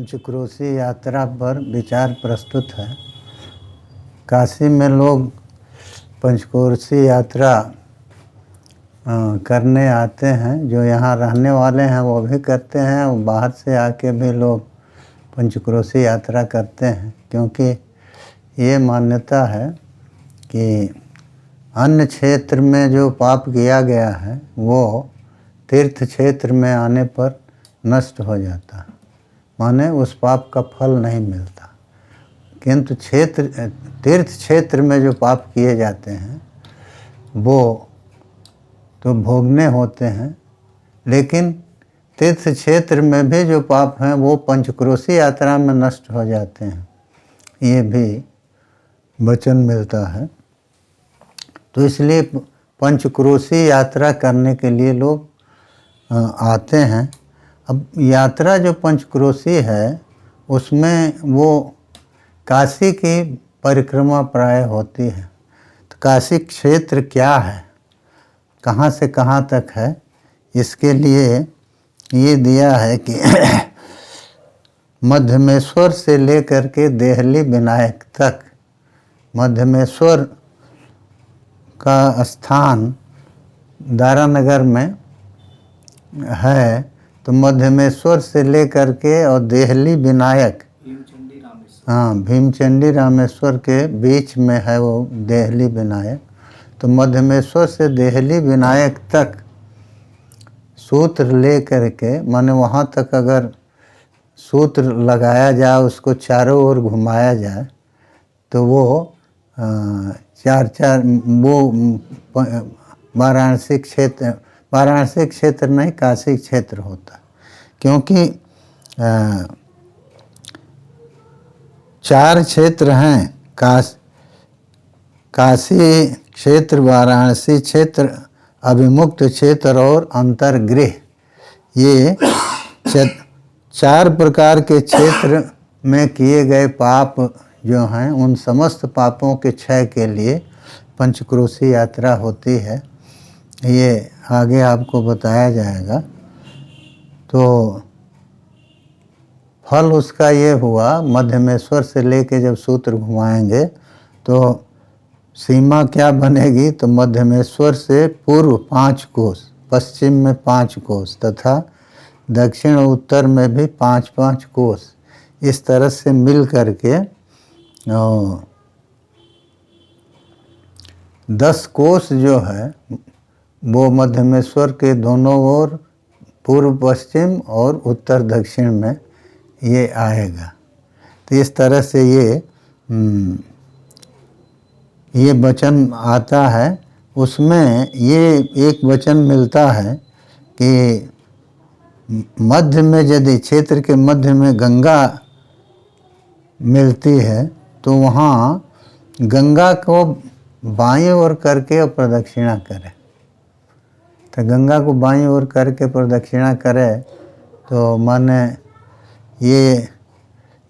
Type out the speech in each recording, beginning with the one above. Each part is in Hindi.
पंचक्रोशी यात्रा पर विचार प्रस्तुत है। काशी में लोग पंचक्रोशी यात्रा करने आते हैं। जो यहाँ रहने वाले हैं वो भी करते हैं और बाहर से आके भी लोग पंचक्रोशी यात्रा करते हैं, क्योंकि ये मान्यता है कि अन्य क्षेत्र में जो पाप किया गया है वो तीर्थ क्षेत्र में आने पर नष्ट हो जाता है, माने उस पाप का फल नहीं मिलता। किंतु तीर्थ क्षेत्र में जो पाप किए जाते हैं वो तो भोगने होते हैं, लेकिन तीर्थ क्षेत्र में भी जो पाप हैं वो पंचक्रोशी यात्रा में नष्ट हो जाते हैं, ये भी वचन मिलता है। तो इसलिए पंचक्रोशी यात्रा करने के लिए लोग आते हैं। अब यात्रा जो पंचक्रोशी है उसमें वो काशी की परिक्रमा प्राय होती है। तो काशी क्षेत्र क्या है, कहाँ से कहाँ तक है, इसके लिए ये दिया है कि मध्यमेश्वर से लेकर के देहली विनायक तक। मध्यमेश्वर का स्थान दारानगर में है, तो मध्यमेश्वर से लेकर के और देहली विनायक, हाँ, भीमचंडी रामेश्वर के बीच में है वो देहली विनायक। तो मध्यमेश्वर से देहली विनायक तक सूत्र ले करके, माने वहाँ तक अगर सूत्र लगाया जाए, उसको चारों ओर घुमाया जाए, तो वो वो वाराणसी क्षेत्र नहीं, काशी क्षेत्र होता है। क्योंकि 4 क्षेत्र हैं, काशी क्षेत्र, वाराणसी क्षेत्र, अभिमुक्त क्षेत्र और अंतर्गृह। ये 4 प्रकार के क्षेत्र में किए गए पाप जो हैं, उन समस्त पापों के क्षय के लिए पंचक्रोशी यात्रा होती है। ये आगे आपको बताया जाएगा। तो फल उसका ये हुआ, मध्यमेश्वर से लेके जब सूत्र घुमाएंगे तो सीमा क्या बनेगी, तो मध्यमेश्वर से पूर्व 5 कोस, पश्चिम में 5 कोस तथा दक्षिण और उत्तर में भी 5-5 कोस, इस तरह से मिल करके 10 कोस जो है वो मध्यमेश्वर के दोनों ओर, पूर्व पश्चिम और उत्तर दक्षिण में ये आएगा। तो इस तरह से ये वचन आता है। उसमें ये एक वचन मिलता है कि मध्य में, यदि क्षेत्र के मध्य में गंगा मिलती है तो वहाँ गंगा को बाईं ओर करके और प्रदक्षिणा करे। तो गंगा को बाईं ओर करके प्रदक्षिणा करे तो माने ये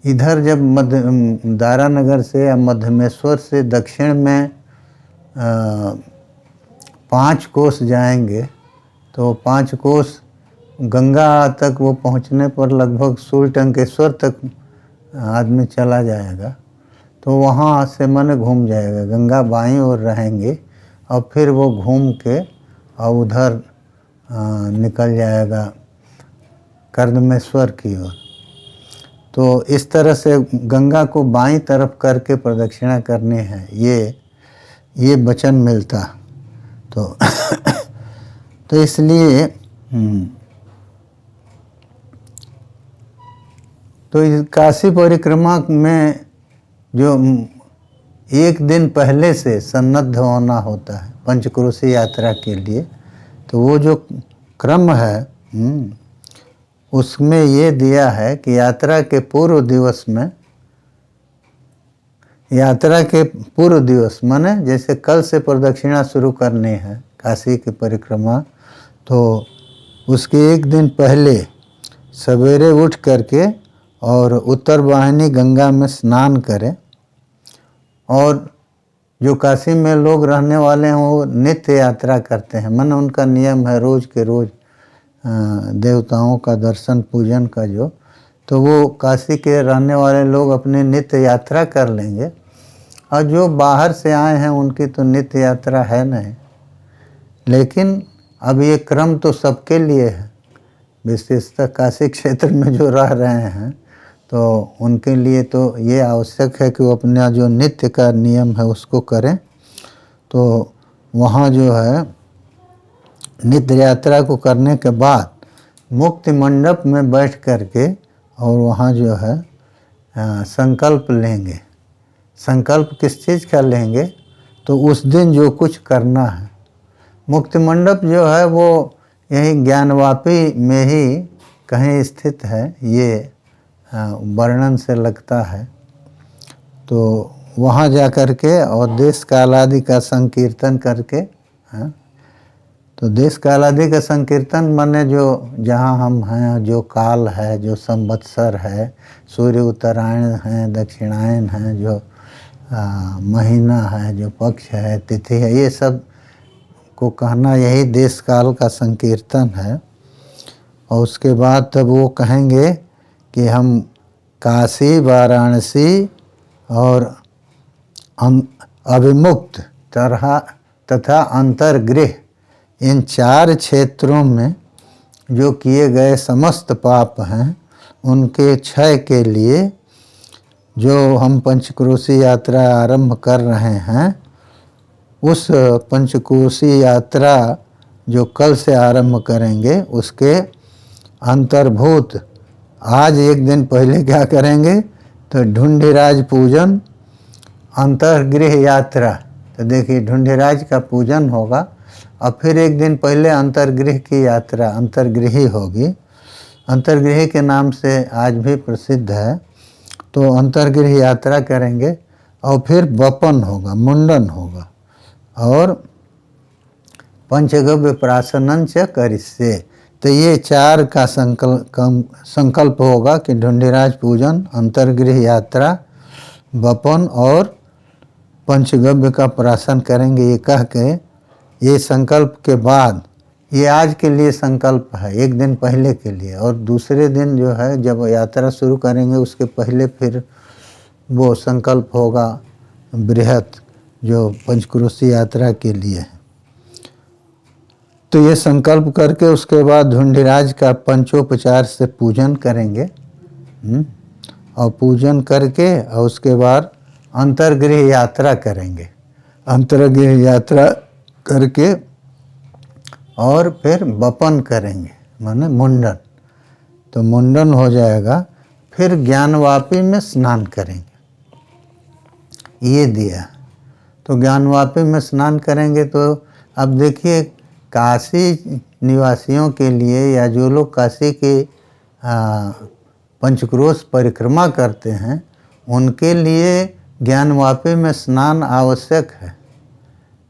इधर जब दारानगर से या मध्यमेश्वर से दक्षिण में 5 कोस जाएंगे, तो 5 कोस गंगा तक वो पहुँचने पर लगभग सूर्यटंकेश्वर तक आदमी चला जाएगा। तो वहाँ से मन घूम जाएगा, गंगा बाईं ओर रहेंगे और फिर वो घूम के और उधर निकल जाएगा कर्दमेश्वर की ओर। तो इस तरह से गंगा को बाईं तरफ करके प्रदक्षिणा करनी है, ये वचन मिलता। तो इसलिए तो इस काशी परिक्रमा में जो 1 दिन पहले से सन्नद्ध होना होता है पंचक्रोशी यात्रा के लिए, तो वो जो क्रम है उसमें ये दिया है कि यात्रा के पूर्व दिवस माने जैसे कल से प्रदक्षिणा शुरू करनी है काशी की परिक्रमा, तो उसके 1 दिन पहले सवेरे उठ करके और उत्तर वाहिनी गंगा में स्नान करें। और जो काशी में लोग रहने वाले हैं वो नित्य यात्रा करते हैं, माने उनका नियम है रोज़ के रोज़ देवताओं का दर्शन पूजन का जो तो वो काशी के रहने वाले लोग अपनी नित्य यात्रा कर लेंगे, और जो बाहर से आए हैं उनकी तो नित्य यात्रा है नहीं। लेकिन अब ये क्रम तो सबके लिए है, विशेषतः काशी क्षेत्र में जो रह रहे हैं तो उनके लिए तो ये आवश्यक है कि वो अपना जो नित्य का नियम है उसको करें। तो वहाँ जो है नित्य यात्रा को करने के बाद मुक्ति मंडप में बैठ करके और वहाँ जो है संकल्प लेंगे। संकल्प किस चीज़ का लेंगे? तो उस दिन जो कुछ करना है। मुक्ति मंडप जो है वो यही ज्ञानवापी में ही कहीं स्थित है, ये वर्णन से लगता है। तो वहाँ जा कर के और देश काल आदि का संकीर्तन करके, तो देश काल आदि का संकीर्तन माने जो जहाँ हम हैं, जो काल है, जो संवत्सर है, सूर्य उत्तरायण है, दक्षिणायन है, जो महीना है, जो पक्ष है, तिथि है, ये सब को कहना यही देश काल का संकीर्तन है। और उसके बाद तब वो कहेंगे कि हम काशी, वाराणसी और अभिमुक्त तथा अंतर्गृह इन 4 क्षेत्रों में जो किए गए समस्त पाप हैं उनके क्षय के लिए जो हम पंचक्रोशी यात्रा आरंभ कर रहे हैं, उस पंचकोशी यात्रा जो कल से आरंभ करेंगे उसके अंतर्भूत आज एक दिन पहले क्या करेंगे? तो ढूंढिराज पूजन, अंतर्गृह यात्रा। तो देखिए ढूंढिराज का पूजन होगा और फिर एक दिन पहले अंतर्गृह की यात्रा अंतर्गृही होगी। अंतर्गृही के नाम से आज भी प्रसिद्ध है। तो अंतर्गृह यात्रा करेंगे और फिर वपन होगा, मुंडन होगा और पंचगव्य प्राशनन च करिष्ये। तो ये 4 का संकल्प होगा कि ढूंढिराज पूजन, अंतर्गृह यात्रा, वपन और पंचगव्य का प्राशन करेंगे। ये कह के ये संकल्प के बाद, ये आज के लिए संकल्प है, एक दिन पहले के लिए, और दूसरे दिन जो है जब यात्रा शुरू करेंगे उसके पहले फिर वो संकल्प होगा बृहत जो पंचक्रोशी यात्रा के लिए है। तो ये संकल्प करके उसके बाद ढूंढिराज का पंचोपचार से पूजन करेंगे और पूजन करके और उसके बाद अंतर्गृह यात्रा करेंगे। अंतर्गृह यात्रा करके और फिर वपन करेंगे, माने मुंडन। तो मुंडन हो जाएगा, फिर ज्ञानवापी में स्नान करेंगे, ये दिया। तो ज्ञानवापी में स्नान करेंगे। तो अब देखिए काशी निवासियों के लिए या जो लोग काशी के पंचक्रोश परिक्रमा करते हैं उनके लिए ज्ञानवापी में स्नान आवश्यक है।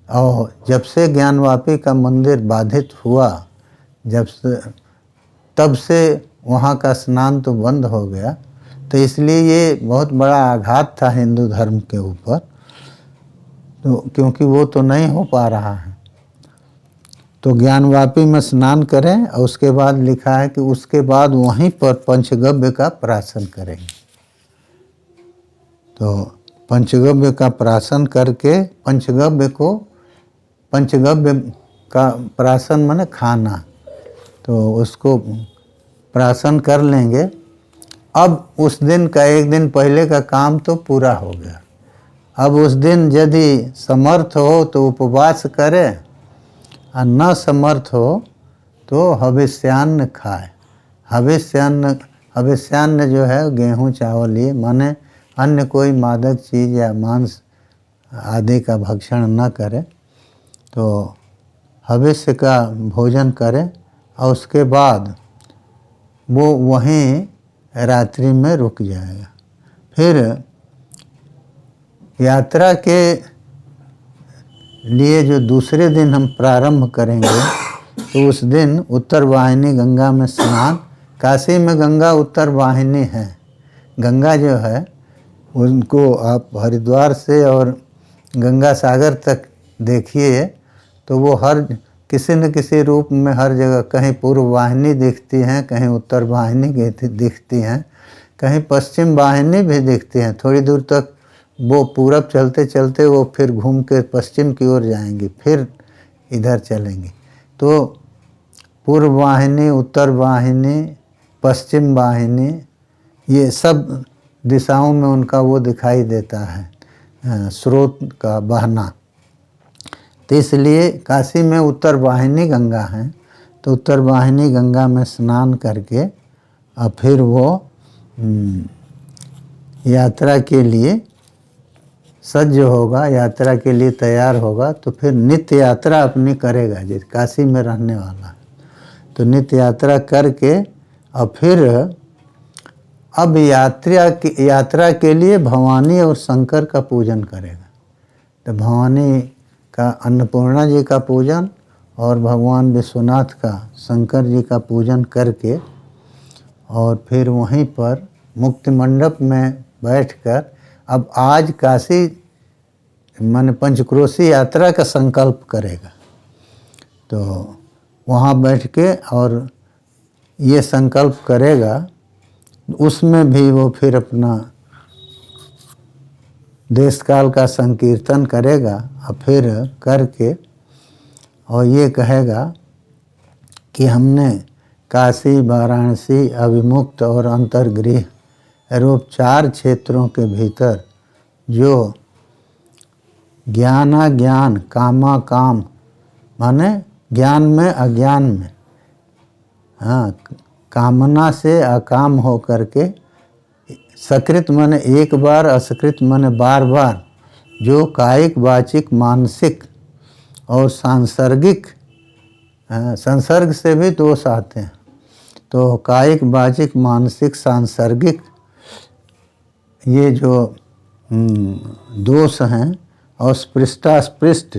और जब से ज्ञानवापी का मंदिर बाधित हुआ, तब से वहाँ का स्नान तो बंद हो गया। तो इसलिए ये बहुत बड़ा आघात था हिंदू धर्म के ऊपर, तो क्योंकि वो तो नहीं हो पा रहा है। तो ज्ञानवापी में स्नान करें और उसके बाद लिखा है कि उसके बाद वहीं पर पंचगव्य का प्राशन करेंगे। तो पंचगव्य का प्राशन करके, पंचगव्य का प्राशन माने खाना, तो उसको प्राशन कर लेंगे। अब उस दिन का एक दिन पहले का काम तो पूरा हो गया। अब उस दिन यदि समर्थ हो तो उपवास करे और न समर्थ हो तो हविष्यान्न खाए। हविष्यान्न जो है गेहूँ चावल, ये माने अन्य कोई मादक चीज़ या मांस आदि का भक्षण न करे। तो हविष्य का भोजन करें और उसके बाद वो वहीं रात्रि में रुक जाएगा। फिर यात्रा के लिए जो दूसरे दिन हम प्रारंभ करेंगे तो उस दिन उत्तर वाहिनी गंगा में स्नान। काशी में गंगा उत्तर वाहिनी है। गंगा जो है उनको आप हरिद्वार से और गंगा सागर तक देखिए तो वो हर किसी न किसी रूप में हर जगह, कहीं पूर्व वाहिनी दिखती हैं, कहीं उत्तर वाहिनी दिखती हैं। कहीं पश्चिम वाहिनी भी दिखती हैं, थोड़ी दूर तक वो पूरब चलते चलते वो फिर घूम के पश्चिम की ओर जाएंगी, फिर इधर चलेंगी। तो पूर्व वाहिनी, उत्तर वाहिनी, पश्चिम वाहिनी, ये सब दिशाओं में उनका वो दिखाई देता है स्रोत का बहना। तो इसलिए काशी में उत्तर वाहिनी गंगा है, तो उत्तर वाहिनी गंगा में स्नान करके और फिर वो यात्रा के लिए सज्ज होगा, यात्रा के लिए तैयार होगा। तो फिर नित्य यात्रा अपनी करेगा, जैसे काशी में रहने वाला, तो नित्य यात्रा करके और फिर अब यात्रा के लिए भवानी और शंकर का पूजन करेगा। तो भवानी का अन्नपूर्णा जी का पूजन और भगवान विश्वनाथ का, शंकर जी का पूजन करके और फिर वहीं पर मुक्ति मंडप में बैठकर अब आज काशी माने पंचक्रोशी यात्रा का संकल्प करेगा। तो वहाँ बैठ के और ये संकल्प करेगा, उसमें भी वो फिर अपना देश काल का संकीर्तन करेगा और फिर करके और ये कहेगा कि हमने काशी, वाराणसी, अभिमुक्त और अंतर्गृह रूप 4 क्षेत्रों के भीतर जो ज्ञानाज्ञान, कामा काम, माने ज्ञान में अज्ञान में, हाँ, कामना से अकाम हो करके, सकृत माने एक बार, असकृत माने बार बार, जो कायिक, वाचिक, मानसिक और सांसर्गिक, संसर्ग से भी दोष आते हैं, तो कायिक, वाचिक, मानसिक, सांसर्गिक ये जो दोष हैं, और स्पृष्टास्पृष्ट,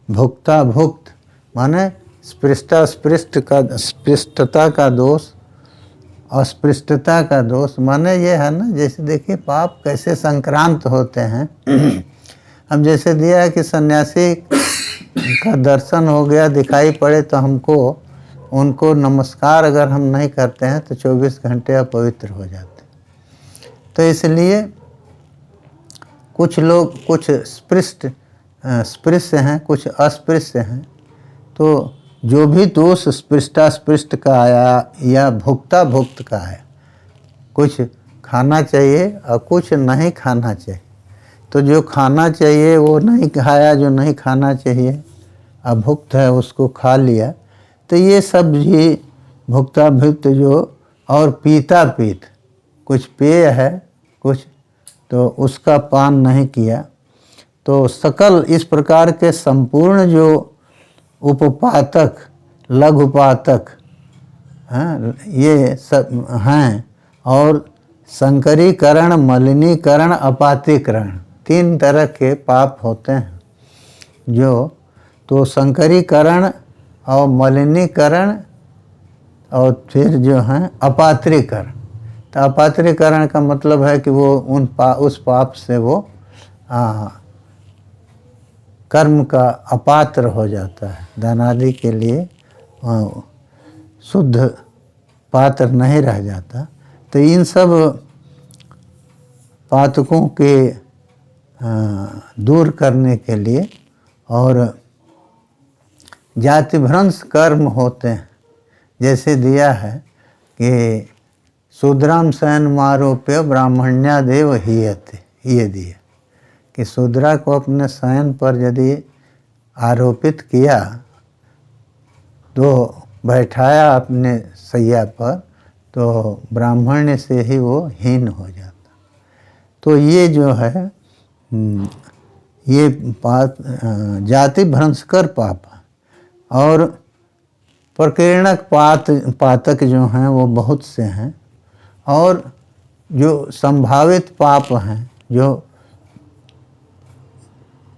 भुक्ता भुक्त, माने स्पृष्टता का दोष, अस्पृष्टता का दोष, माने ये है ना, जैसे देखिए पाप कैसे संक्रांत होते हैं। अब जैसे दिया है कि सन्यासी का दर्शन हो गया, दिखाई पड़े तो हमको उनको नमस्कार अगर हम नहीं करते हैं तो 24 घंटे अपवित्र हो जाते हैं। तो इसलिए कुछ लोग कुछ स्पृश्य हैं, कुछ अस्पृश्य हैं। तो जो भी दोष स्पृष्टास्पृष्ट का आया या भुक्ता भुक्त का है, कुछ खाना चाहिए और कुछ नहीं खाना चाहिए, तो जो खाना चाहिए वो नहीं खाया, जो नहीं खाना चाहिए अभुक्त है उसको खा लिया, तो ये सब भी भुक्ता भुक्त जो, और पीता पीत, कुछ पेय है कुछ, तो उसका पान नहीं किया, तो सकल इस प्रकार के संपूर्ण जो उपपातक, लघुपातक हैं, ये सब हैं। और संकरीकरण, मलिनीकरण, अपातीकरण, 3 तरह के पाप होते हैं जो, तो संकरीकरण और मलिनीकरण और फिर जो है अपात्रीकरण। तो अपात्रीकरण का मतलब है कि वो उस पाप से वो कर्म का अपात्र हो जाता है, धनादि के लिए शुद्ध पात्र नहीं रह जाता। तो इन सब पातकों के दूर करने के लिए और जाति भ्रंश कर्म होते हैं, जैसे दिया है कि शूद्राम शयन मारोप्य ब्राह्मण्यादेव हीयते, ये दिया कि शूद्रा को अपने शयन पर यदि आरोपित किया तो बैठाया अपने सैया पर, तो ब्राह्मण्य से ही वो हीन हो जाता। तो ये जो है ये जाति भ्रंशकर पाप है। और प्रकीर्णक पातक जो हैं वो बहुत से हैं, और जो संभावित पाप हैं जो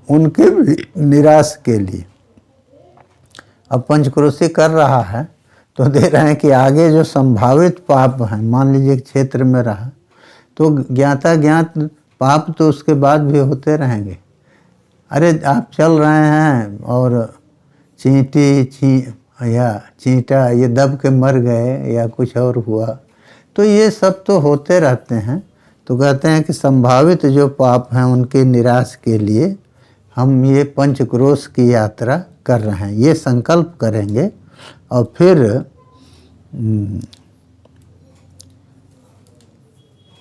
उनके भी निराश के लिए अब पंचक्रोशी कर रहा है, तो दे रहे हैं कि आगे जो संभावित पाप हैं, मान लीजिए क्षेत्र में रहा तो ज्ञाता ज्ञात पाप तो उसके बाद भी होते रहेंगे। अरे आप चल रहे हैं और चींटी या चींटा ये दब के मर गए या कुछ और हुआ, तो ये सब तो होते रहते हैं। तो कहते हैं कि संभावित जो पाप हैं उनके निराश के लिए हम ये पंचक्रोश की यात्रा कर रहे हैं, ये संकल्प करेंगे। और फिर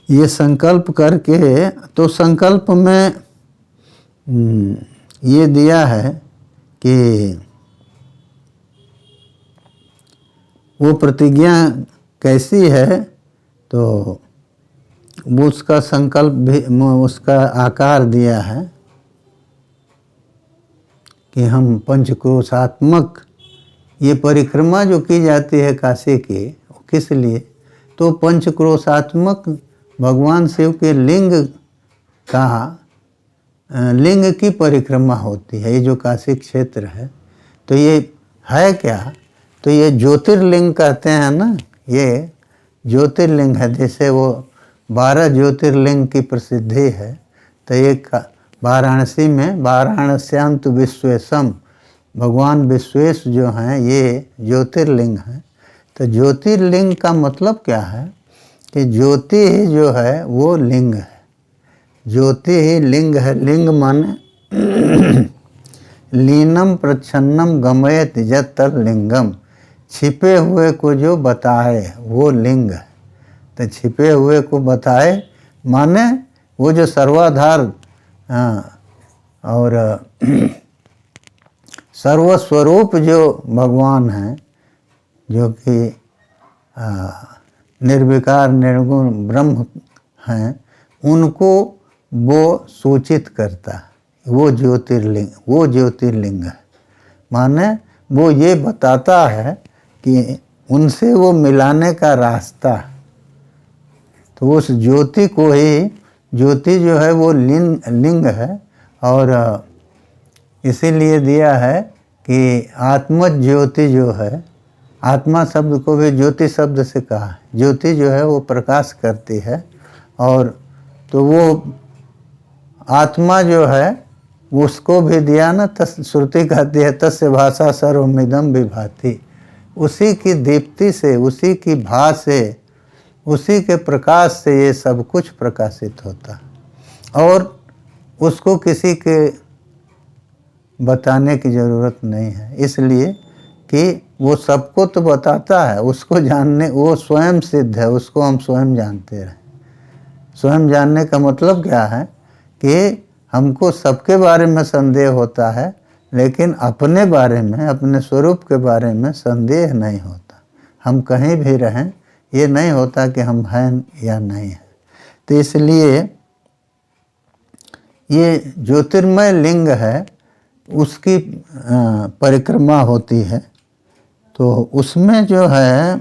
ये संकल्प करके, तो संकल्प में ये दिया है कि वो प्रतिज्ञा कैसी है, तो वो उसका संकल्प भी, उसका आकार दिया है कि हम पंचक्रोशात्मक ये परिक्रमा जो की जाती है काशी की, किस लिए, तो पंचक्रोशात्मक भगवान शिव के लिंग का, लिंग की परिक्रमा होती है। ये जो काशी क्षेत्र है, तो ये है क्या, तो ये ज्योतिर्लिंग कहते हैं ना, ये ज्योतिर्लिंग है। जैसे वो 12 ज्योतिर्लिंग की प्रसिद्धि है, तो ये वाराणसी में वाराणस्यांत विश्वेशम, भगवान विश्वेश जो हैं ये ज्योतिर्लिंग हैं। तो ज्योतिर्लिंग का मतलब क्या है कि ज्योति जो है वो लिंग है, ज्योति ही लिंग है। लिंग माने लीनम प्रच्छन्नम गमयत जत लिंगम, छिपे हुए को जो बताए वो लिंग है। तो छिपे हुए को बताए माने वो जो सर्वाधार और सर्वस्वरूप जो भगवान हैं, जो कि निर्विकार निर्गुण ब्रह्म हैं, उनको वो सूचित करता है, वो ज्योतिर्लिंग, वो ज्योतिर्लिंग है। माने वो ये बताता है कि उनसे वो मिलाने का रास्ता। तो उस ज्योति को ही, ज्योति जो है वो लिंग है। और इसीलिए दिया है कि आत्म ज्योति जो है, आत्मा शब्द को भी ज्योति शब्द से कहा है। ज्योति जो है वो प्रकाश करती है, और तो वो आत्मा जो है उसको भी दिया ना, श्रुति कहती है तस्य भाषा सर्वमिदं विभाति। उसी की दीप्ति से, उसी की भा से, उसी के प्रकाश से ये सब कुछ प्रकाशित होता, और उसको किसी के बताने की ज़रूरत नहीं है, इसलिए कि वो सबको तो बताता है, उसको जानने, वो स्वयं सिद्ध है, उसको हम स्वयं जानते रहें। स्वयं जानने का मतलब क्या है कि हमको सबके बारे में संदेह होता है, लेकिन अपने बारे में, अपने स्वरूप के बारे में संदेह नहीं होता। हम कहीं भी रहें, ये नहीं होता कि हम हैं या नहीं हैं। तो इसलिए ये ज्योतिर्मय लिंग है, उसकी परिक्रमा होती है। तो उसमें जो है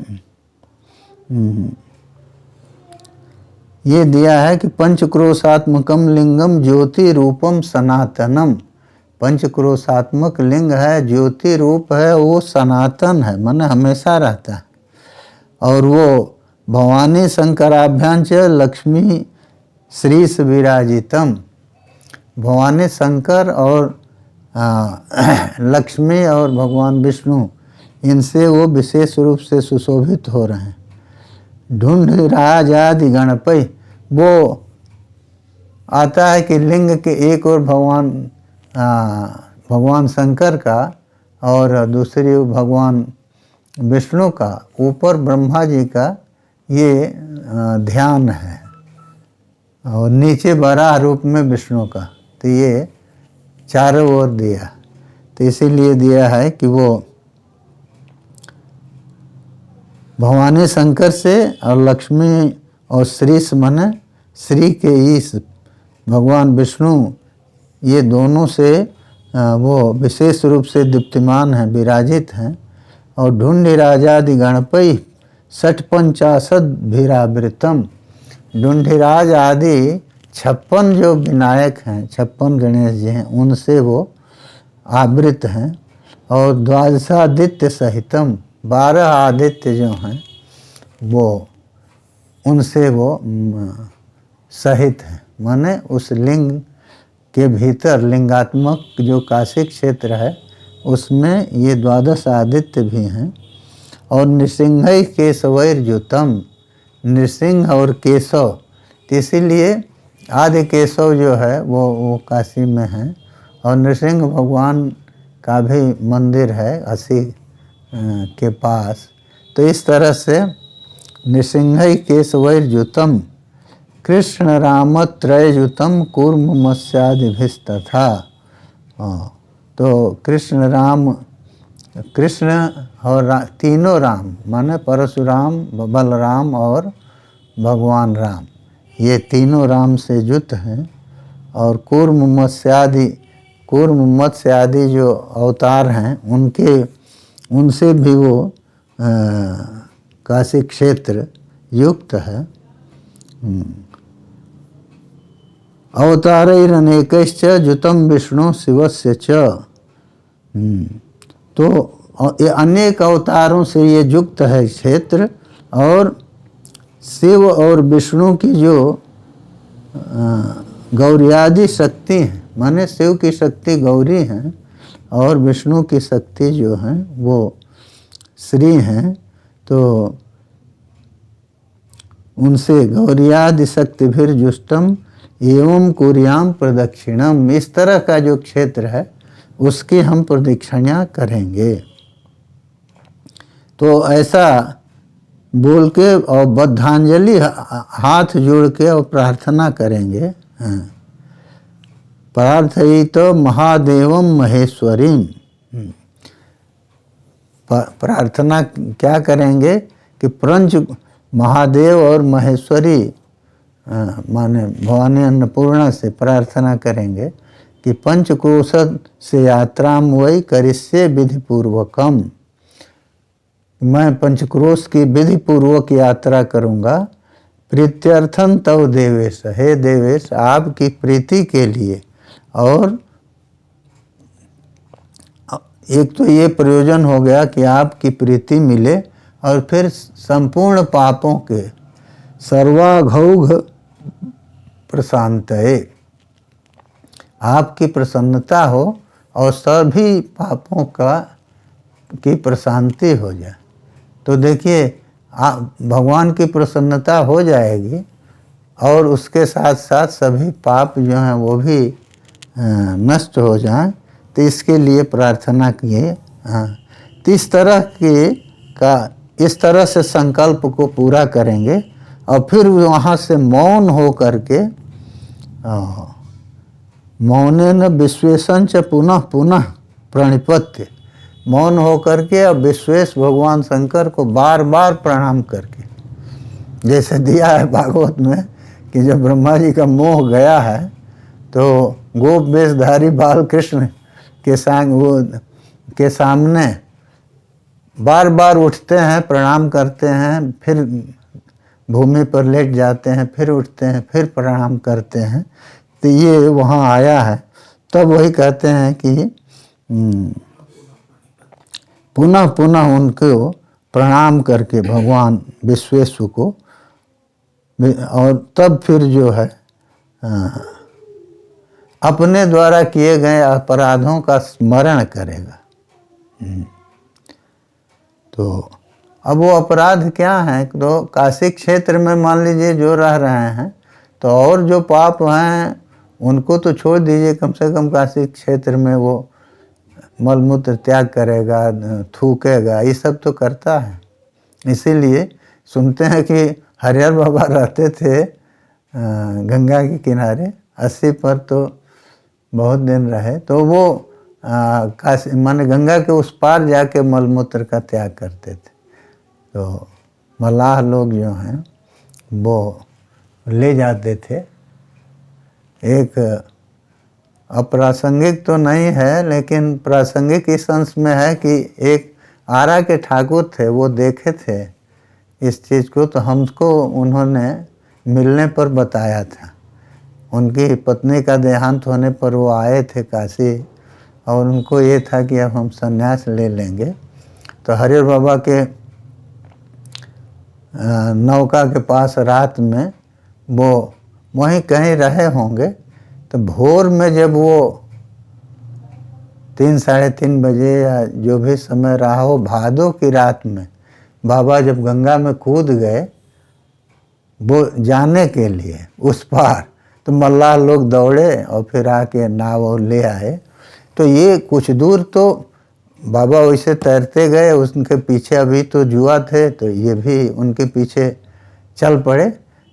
ये दिया है कि पंचक्रोशात्मकम लिंगम ज्योति रूपम सनातनम। पंचक्रोशात्मक लिंग है, ज्योति रूप है, वो सनातन है, माने हमेशा रहता है। और वो भवानी शंकराभ्यां च लक्ष्मी श्रीस विराजितम, भवानी शंकर और लक्ष्मी और भगवान विष्णु, इनसे वो विशेष रूप से सुशोभित हो रहे हैं। ढूंढराज आदि गणपति, वो आता है कि लिंग के एक और भगवान शंकर का और दूसरी भगवान विष्णु का, ऊपर ब्रह्मा जी का ये ध्यान है, और नीचे बराह रूप में विष्णु का। तो ये चारों ओर दिया, तो इसीलिए दिया है कि वो भवानी शंकर से और लक्ष्मी और श्री माने श्री के ईश भगवान विष्णु, ये दोनों से वो विशेष रूप से दीप्तिमान हैं, विराजित हैं। और ढूंढिराजादि गणपति 56 भीरावृतम, ढूंढिराज आदि 56 जो विनायक हैं, 56 गणेश जी हैं, उनसे वो आवृत हैं। और द्वादशादित्य सहितम, 12 आदित्य जो हैं वो उनसे वो सहित हैं, माने उस लिंग के भीतर, लिंगात्मक जो काशी क्षेत्र है उसमें ये 12 आदित्य भी हैं। और नृसिंह केशवैर्युतम, नृसिंह और केशव, तो इसीलिए आदि केशव जो है वो काशी में है, और नृसिंह भगवान का भी मंदिर है काशी के पास। तो इस तरह से नृसिंह केशवैर्युतम कृष्ण रामत्रययुतम कूर्म मत्स्यादिभिस्तथा। तो कृष्ण और तीनों राम माने परशुराम, बलराम और भगवान राम, ये तीनों राम से युक्त हैं। और कूर्म मत्स्य आदि जो अवतार हैं उनसे भी वो काशी क्षेत्र युक्त है। अवतारैरनेकैश्च युतं विष्णु शिवस्य च। तो ये अनेक अवतारों से ये युक्त है क्षेत्र, और शिव और विष्णु की जो गौरियादि शक्ति है, माने शिव की शक्ति गौरी हैं और विष्णु की शक्ति जो हैं वो श्री हैं। तो उनसे गौरियादि शक्ति फिर जुष्टम एवं कुर्याम प्रदक्षिणम, इस तरह का जो क्षेत्र है उसकी हम प्रदक्षिणा करेंगे। तो ऐसा बोल के और बद्धांजलि हाथ जोड़ के और प्रार्थना करेंगे। प्रार्थयित महादेवम महेश्वरीम, प्रार्थना क्या करेंगे कि पंच महादेव और महेश्वरी माने भवानी अन्नपूर्णा से प्रार्थना करेंगे कि पंचक्रोश से यात्रा वही करिष्ये विधि पूर्वकम, मैं पंचक्रोश की विधि पूर्वक यात्रा करूँगा। प्रीत्यर्थम तव देवेश, हे देवेश आपकी प्रीति के लिए, और एक तो ये प्रयोजन हो गया कि आपकी प्रीति मिले, और फिर संपूर्ण पापों के सर्वाघौघ प्रशांतये, आपकी प्रसन्नता हो और सभी पापों की प्रशांति हो जाए। तो देखिए भगवान की प्रसन्नता हो जाएगी और उसके साथ साथ सभी पाप जो हैं वो भी नष्ट हो जाएं। तो इसके लिए प्रार्थना किए। तो इस तरह से संकल्प को पूरा करेंगे, और फिर वहाँ से मौन हो करके मौनेन विश्वेशं च पुनः पुनः प्रणिपत्य, मौन हो करके और विश्वेश भगवान शंकर को बार बार प्रणाम करके, जैसे दिया है भागवत में कि जब ब्रह्मा जी का मोह गया है तो गोप वेशधारी बाल कृष्ण के सामने बार बार उठते हैं, प्रणाम करते हैं, फिर भूमि पर लेट जाते हैं, फिर उठते हैं, फिर प्रणाम करते हैं। तो ये वहाँ आया है। तब वही कहते हैं कि पुनः पुनः उनको प्रणाम करके भगवान विश्वेश्वर को, और तब फिर जो है अपने द्वारा किए गए अपराधों का स्मरण करेगा। तो अब वो अपराध क्या हैं? तो काशी क्षेत्र में मान लीजिए जो रह रहे हैं, तो और जो पाप हैं उनको तो छोड़ दीजिए, कम से कम काशी क्षेत्र में वो मलमूत्र त्याग करेगा, थूकेगा, ये सब तो करता है। इसीलिए सुनते हैं कि हरिहर बाबा रहते थे गंगा के किनारे, 80 पर तो बहुत दिन रहे। तो वो काशी माने गंगा के उस पार जाके मलमूत्र का त्याग करते थे। तो मल्लाह लोग जो हैं वो ले जाते थे। एक अप्रासंगिक तो नहीं है, लेकिन प्रासंगिक इस अंश में है कि एक आरा के ठाकुर थे, वो देखे थे इस चीज़ को, तो हमको उन्होंने मिलने पर बताया था। उनकी पत्नी का देहांत होने पर वो आए थे काशी, और उनको ये था कि अब हम संन्यास ले लेंगे। तो हरिहर बाबा के नौका के पास रात में वो वहीं कहीं रहे होंगे। तो भोर में जब वो 3 साढ़े 3 बजे या जो भी समय रहा हो, भादों की रात में बाबा जब गंगा में कूद गए, वो जाने के लिए उस पार। तो मल्लाह लोग दौड़े और फिर आके नाव और ले आए। तो ये कुछ दूर तो बाबा वैसे तैरते गए, उनके पीछे अभी तो जुआ थे, तो ये भी उनके पीछे चल पड़े।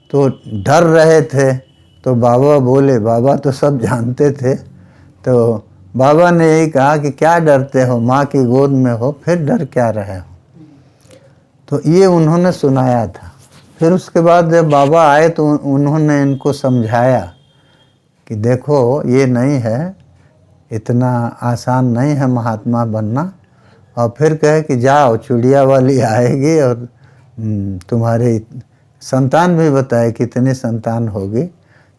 तो डर रहे थे, तो बाबा बोले, बाबा तो सब जानते थे, तो बाबा ने यही कहा कि क्या डरते हो, माँ की गोद में हो, फिर डर क्या रहे हो। तो ये उन्होंने सुनाया था। फिर उसके बाद जब बाबा आए तो उन्होंने इनको समझाया कि देखो ये नहीं है, इतना आसान नहीं है महात्मा बनना। और फिर कहे कि जाओ, चिड़िया वाली आएगी और तुम्हारे संतान भी बताए कितनी संतान होगी।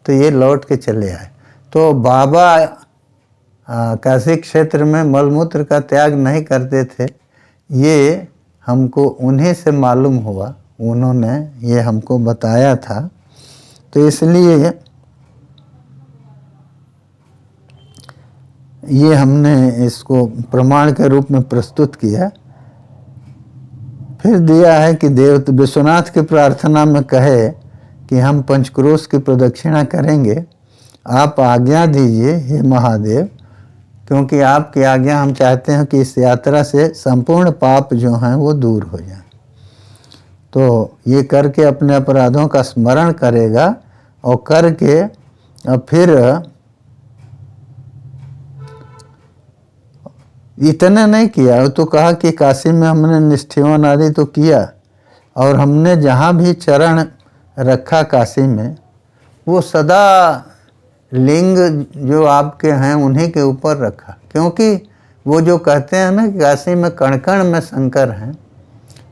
तो ये लौट के चले आए। तो बाबा काशी क्षेत्र में मलमूत्र का त्याग नहीं करते थे, ये हमको उन्हीं से मालूम हुआ, उन्होंने ये हमको बताया था। तो इसलिए ये हमने इसको प्रमाण के रूप में प्रस्तुत किया। फिर दिया है कि देव विश्वनाथ की प्रार्थना में कहे कि हम पंचक्रोश की प्रदक्षिणा करेंगे, आप आज्ञा दीजिए हे महादेव, क्योंकि आपकी आज्ञा हम चाहते हैं कि इस यात्रा से संपूर्ण पाप जो हैं वो दूर हो जाए। तो ये करके अपने अपराधों का स्मरण करेगा और करके और फिर इतने नहीं किया, तो कहा कि काशी में हमने निष्ठिवन आदि तो किया, और हमने जहाँ भी चरण रखा काशी में, वो सदा लिंग जो आपके हैं उन्हीं के ऊपर रखा। क्योंकि वो जो कहते हैं ना कि काशी में कण कण में शंकर हैं,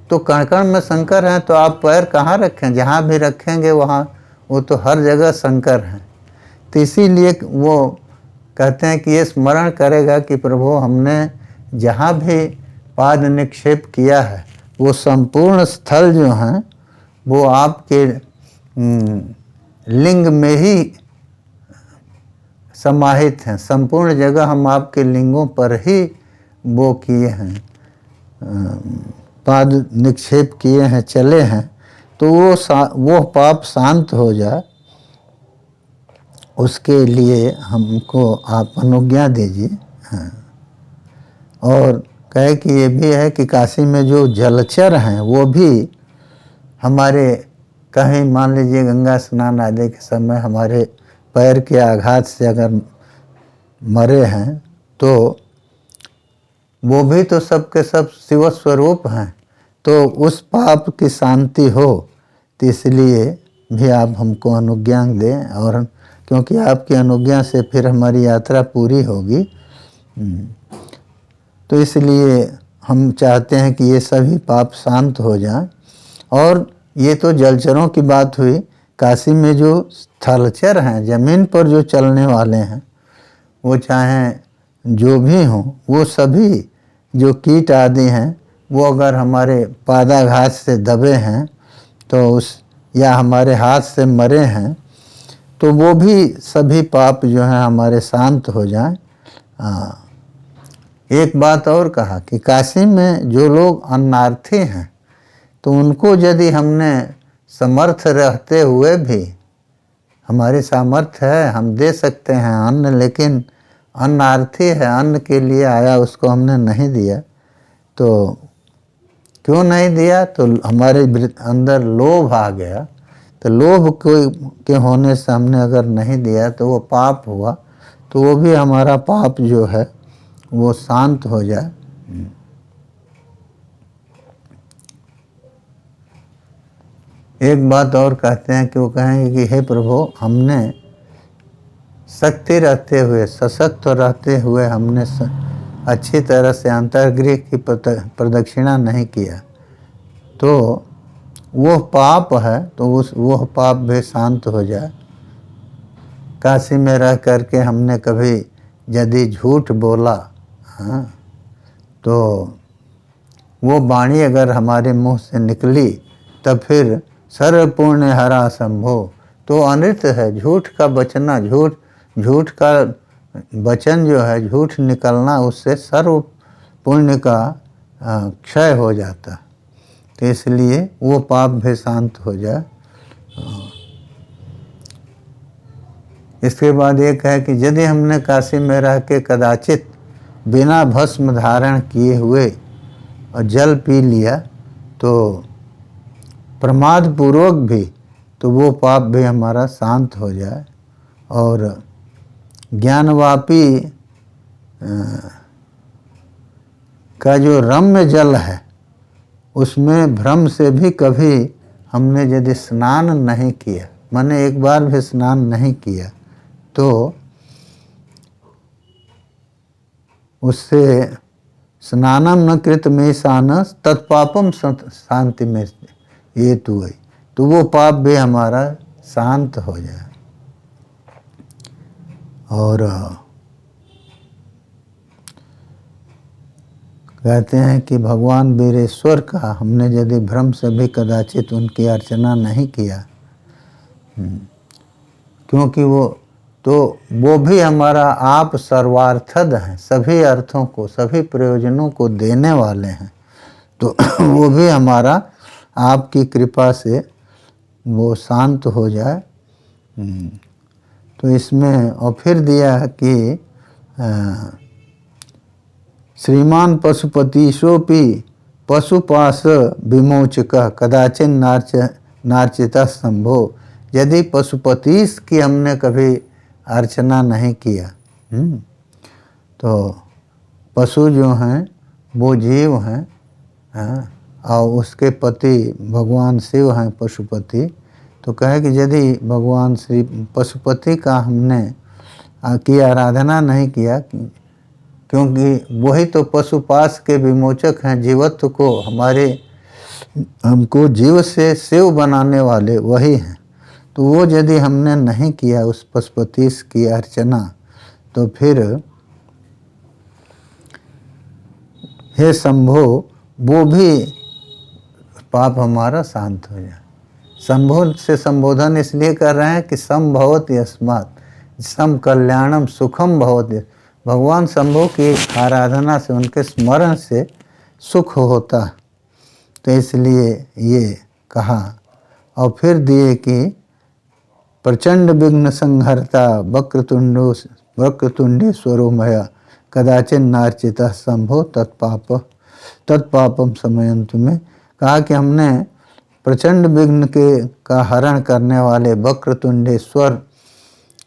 तो कण कण में शंकर हैं, तो आप पैर कहाँ रखें, जहाँ भी रखेंगे वहाँ वो तो हर जगह शंकर हैं। तो इसीलिए वो कहते हैं कि ये स्मरण करेगा कि प्रभु हमने जहाँ भी पाद निक्षेप किया है वो संपूर्ण स्थल जो हैं वो आपके लिंग में ही समाहित हैं। संपूर्ण जगह हम आपके लिंगों पर ही वो किए हैं, पाद निक्षेप किए हैं, चले हैं। तो वो पाप शांत हो जाए, उसके लिए हमको आप अनुज्ञा दीजिए। हाँ। और कहे कि ये भी है कि काशी में जो जलचर हैं वो भी हमारे कहीं मान लीजिए गंगा स्नान आदि के समय हमारे पैर के आघात से अगर मरे हैं तो वो भी तो सबके सब शिव स्वरूप हैं, तो उस पाप की शांति हो, तो इसलिए भी आप हमको अनुज्ञा दें। और क्योंकि आपकी अनुज्ञा से फिर हमारी यात्रा पूरी होगी, तो इसलिए हम चाहते हैं कि ये सभी पाप शांत हो जाएं। और ये तो जलचरों की बात हुई। काशी में जो स्थलचर हैं, ज़मीन पर जो चलने वाले हैं, वो चाहे जो भी हों, वो सभी जो कीट आदि हैं, वो अगर हमारे पादाघात से दबे हैं तो या हमारे हाथ से मरे हैं, तो वो भी सभी पाप जो हैं हमारे शांत हो जाएं। एक बात और कहा कि काशी में जो लोग अन्नार्थी हैं, तो उनको यदि हमने समर्थ रहते हुए भी, हमारी सामर्थ्य है, हम दे सकते हैं अन्न, लेकिन अन्नार्थी है, अन्न के लिए आया, उसको हमने नहीं दिया, तो क्यों नहीं दिया, तो हमारे अंदर लोभ आ गया। तो लोभ के होने से हमने अगर नहीं दिया तो वो पाप हुआ, तो वो भी हमारा पाप जो है वो शांत हो जाए। एक बात और कहते हैं कि वो कहेंगे कि हे प्रभु, हमने शक्ति रहते हुए, सशक्त रहते हुए हमने अच्छी तरह से अंतर्गृह की प्रदक्षिणा नहीं किया, तो वो पाप है, तो वो पाप भी शांत हो जाए। काशी में रह करके हमने कभी यदि झूठ बोला, हाँ, तो वो वाणी अगर हमारे मुंह से निकली, तब फिर सर्वपूर्ण हरा संभो, तो अनृत है। झूठ का बचना, झूठ का वचन जो है, झूठ निकलना, उससे सर्व पुण्य का क्षय हो जाता। तो इसलिए वो पाप भी शांत हो जाए। इसके बाद एक है कि यदि हमने काशी में रह के कदाचित बिना भस्म धारण किए हुए और जल पी लिया तो प्रमाद पूर्वक भी, तो वो पाप भी हमारा शांत हो जाए। और ज्ञानवापी का जो रम्य जल है उसमें भ्रम से भी कभी हमने यदि स्नान नहीं किया, माने एक बार भी स्नान नहीं किया, तो उससे स्नानम न कृत में शानस तत्पापम शांति में ये तो वो पाप भी हमारा शांत हो जाए। और कहते हैं कि भगवान वीरेश्वर का हमने यदि भ्रम से भी कदाचित उनकी अर्चना नहीं किया, क्योंकि वो भी हमारा आप सर्वार्थद हैं, सभी अर्थों को, सभी प्रयोजनों को देने वाले हैं, तो वो भी हमारा आपकी कृपा से वो शांत हो जाए। तो इसमें और फिर दिया है कि श्रीमान पशुपतिशोपि पशुपाश विमोचक कदाचिन नार्चिता संभो। यदि पशुपतिश की हमने कभी अर्चना नहीं किया, तो पशु जो हैं वो जीव हैं, और उसके पति भगवान शिव हैं पशुपति। तो कहे कि यदि भगवान श्री पशुपति का हमने की आराधना नहीं किया, क्योंकि वही तो पशुपाश के विमोचक हैं, जीवत्व को हमको जीव से शिव बनाने वाले वही हैं। तो वो यदि हमने नहीं किया उस पशुपतिश की अर्चना, तो फिर हे शंभो वो भी पाप हमारा शांत हो जाए। शंभो से संबोधन इसलिए कर रहे हैं कि संभवत यस्मात् सम कल्याणम सुखम भवति। भगवान शंभो की आराधना से, उनके स्मरण से सुख होता, तो इसलिए ये कहा। और फिर दिए कि प्रचंड विघ्न संहर्ता वक्रतुंडेश्वरोमय कदाचिन नार्चिता शंभो तत्पापम समयंतु में। कहा कि हमने प्रचंड विघ्न का हरण करने वाले वक्रतुंडेश्वर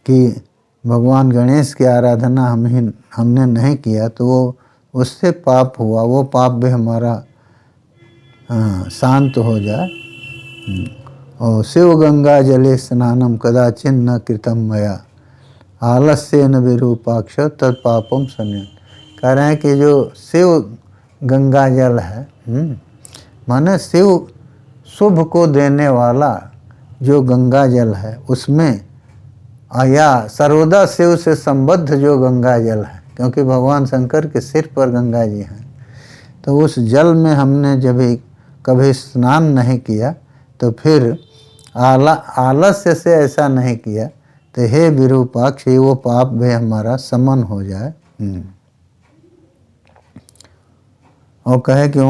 की भगवान गणेश की आराधना हमने नहीं किया, तो वो उससे पाप हुआ, वो पाप भी हमारा शांत हो जाए। और शिव गंगा जले स्नानम कदाचिन न कृतम मया आलस्य न विरूपाक्ष तत्पापम समयन। कह रहे हैं कि जो शिव गंगा जल है, माने शिव शुभ को देने वाला जो गंगा जल है, उसमें या सर्वदा शिव से संबद्ध जो गंगा जल है, क्योंकि भगवान शंकर के सिर पर गंगा जी हैं, तो उस जल में हमने जब कभी स्नान नहीं किया, तो फिर आलस्य से ऐसा नहीं किया, तो हे विरूपाक्ष वो पाप भी हमारा समन हो जाए। और कहे कि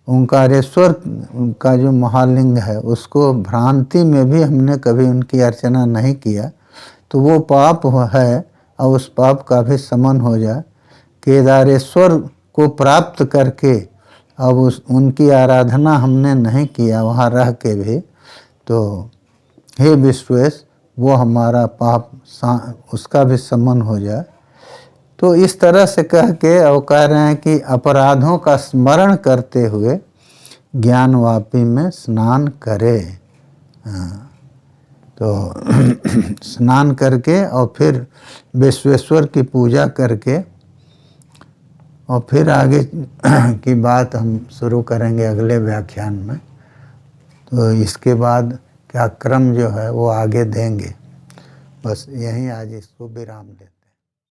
ओंकारेश्वर का जो महालिंग है, उसको भ्रांति में भी हमने कभी उनकी अर्चना नहीं किया, तो वो पाप है और उस पाप का भी समन हो जाए। केदारेश्वर को प्राप्त करके अब उनकी आराधना हमने नहीं किया वहाँ रह के भी, तो हे विश्वेश वो हमारा पाप उसका भी समन हो जाए। तो इस तरह से कह के और कह रहे हैं कि अपराधों का स्मरण करते हुए ज्ञानवापी में स्नान करे। तो स्नान करके और फिर विश्वेश्वर की पूजा करके और फिर आगे की बात हम शुरू करेंगे अगले व्याख्यान में। तो इसके बाद क्या क्रम जो है वो आगे देंगे। बस यहीं आज इसको विराम दें।